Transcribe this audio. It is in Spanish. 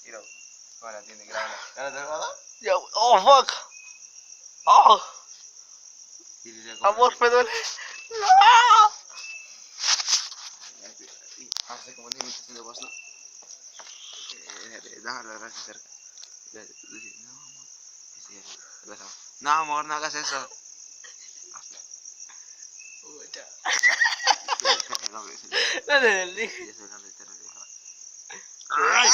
Mira, ahora tiene que grabar. ¿Ya te grabado? Ya, oh, fuck. Oh, amor, me duele. No. Hace como 10 minutos haciendo voz, ¿no? Déjalo agarrar cerca. No, amor. No, amor, no hagas eso. No, no, no. ¡Ay!